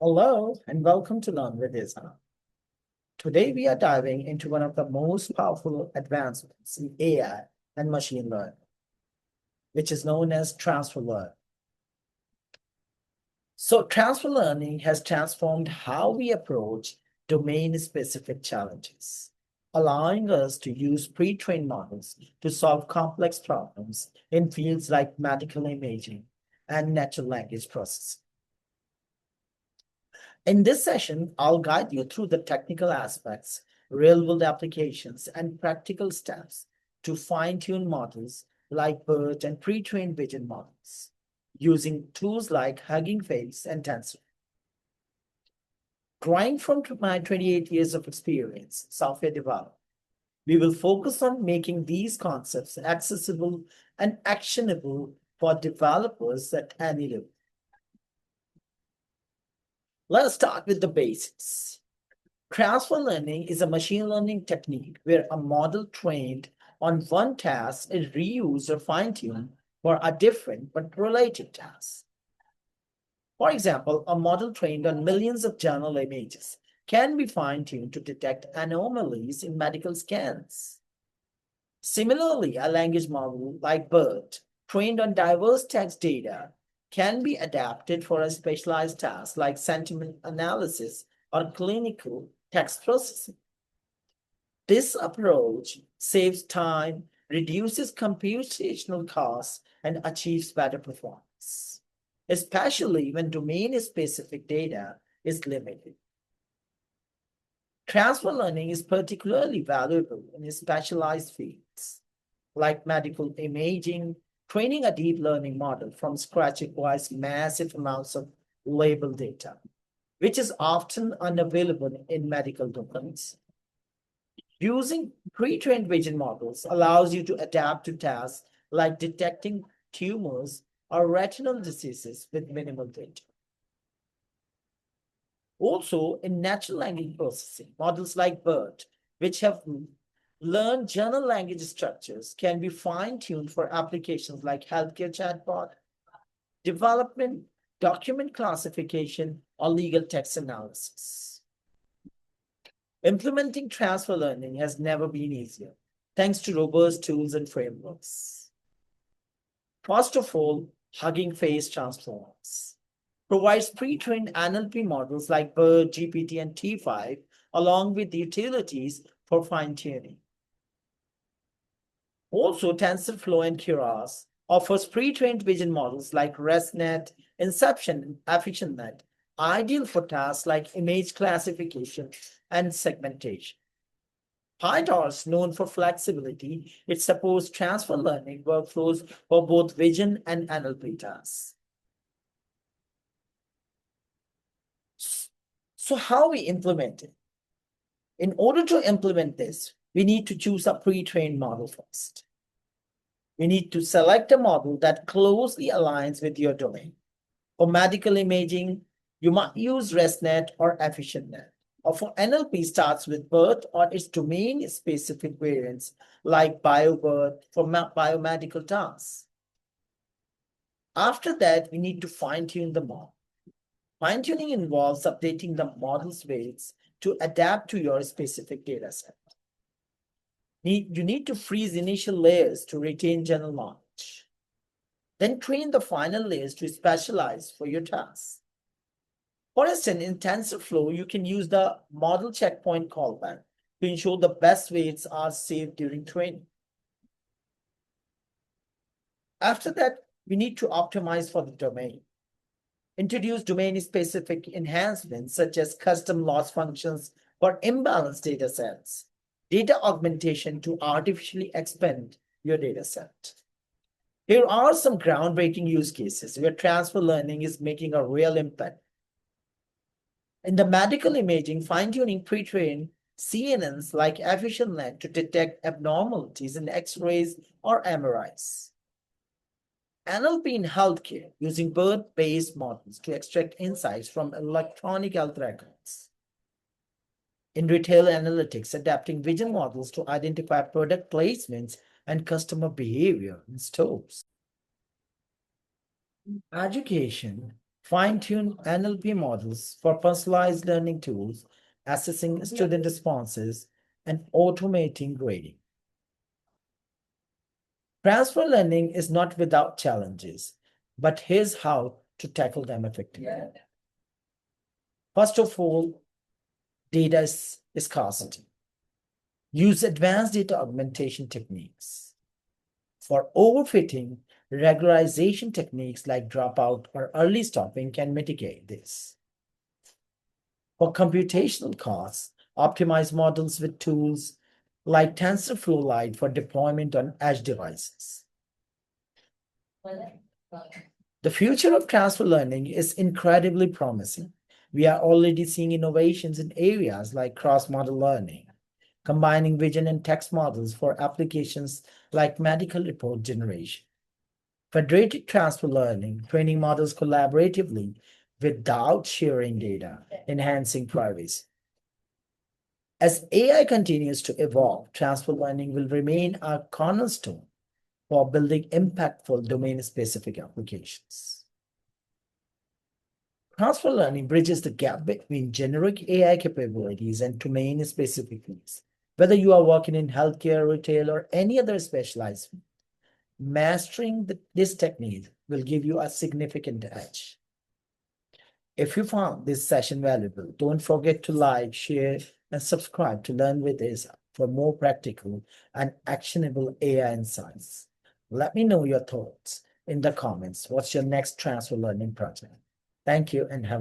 Hello and welcome to Learn with Isha. Today we are diving into one of the most powerful advancements in AI and machine learning, which is known as transfer learning. So transfer learning has transformed how we approach domain-specific challenges, allowing us to use pre-trained models to solve complex problems in fields like medical imaging and natural language processing. In this session, I'll guide you through the technical aspects, real-world applications, and practical steps to fine-tune models like BERT and pre-trained vision models using tools like Hugging Face and TensorFlow. Drawing from my 28 years of experience in software development, we will focus on making these concepts accessible and actionable for developers at any level. Let's start with the basics. Transfer learning is a machine learning technique where a model trained on one task is reused or fine-tuned for a different but related task. For example, a model trained on millions of journal images can be fine-tuned to detect anomalies in medical scans. Similarly, a language model like BERT, trained on diverse text data, can be adapted for a specialized task like sentiment analysis or clinical text processing. This approach saves time, reduces computational costs, and achieves better performance, especially when domain-specific data is limited. Transfer learning is particularly valuable in specialized fields like medical imaging. Training a deep learning model from scratch requires massive amounts of label data, which is often unavailable in medical domains. Using pre-trained vision models allows you to adapt to tasks like detecting tumors or retinal diseases with minimal data. Also, in natural language processing, models like BERT, which have learned general language structures, can be fine-tuned for applications like healthcare chatbot, development, document classification, or legal text analysis. Implementing transfer learning has never been easier, thanks to robust tools and frameworks. First of all, Hugging Face Transforms provides pre-trained NLP models like BERT, GPT, and T5, along with utilities for fine-tuning. Also, TensorFlow and Keras offers pre-trained vision models like ResNet, Inception, and EfficientNet, ideal for tasks like image classification and segmentation. PyTorch, known for flexibility, it supports transfer learning workflows for both vision and NLP tasks. So how we implement it? In order to implement this, we need to choose a pre-trained model first. We need to select a model that closely aligns with your domain. For medical imaging, you might use ResNet or EfficientNet. Or for NLP, starts with BERT or its domain-specific variants like BioBERT for biomedical tasks. After that, we need to fine-tune the model. Fine-tuning involves updating the model's weights to adapt to your specific dataset. You need to freeze initial layers to retain general knowledge. Then train the final layers to specialize for your tasks. For instance, in TensorFlow, you can use the model checkpoint callback to ensure the best weights are saved during training. After that, we need to optimize for the domain. Introduce domain-specific enhancements such as custom loss functions for imbalanced data sets, data augmentation to artificially expand your data set. Here are some groundbreaking use cases where transfer learning is making a real impact. In the medical imaging, fine-tuning pre-trained CNNs like EfficientNet to detect abnormalities in X-rays or MRIs. NLP in healthcare, using BERT-based models to extract insights from electronic health records. In retail analytics, adapting vision models to identify product placements and customer behavior in stores. Education, fine-tune NLP models for personalized learning tools, assessing student responses, and automating grading. Transfer learning is not without challenges, but here's how to tackle them effectively. First of all, data scarcity. Use advanced data augmentation techniques. For overfitting, regularization techniques like dropout or early stopping can mitigate this. For computational costs, optimize models with tools like TensorFlow Lite for deployment on edge devices. The future of transfer learning is incredibly promising. We are already seeing innovations in areas like cross-model learning, combining vision and text models for applications like medical report generation. Federated transfer learning, training models collaboratively without sharing data, enhancing privacy. As AI continues to evolve, transfer learning will remain a cornerstone for building impactful domain-specific applications. Transfer learning bridges the gap between generic AI capabilities and domain-specific needs. Whether you are working in healthcare, retail, or any other specialized field, mastering this technique will give you a significant edge. If you found this session valuable, don't forget to like, share, and subscribe to Learn with us for more practical and actionable AI insights. Let me know your thoughts in the comments. What's your next transfer learning project? Thank you and have a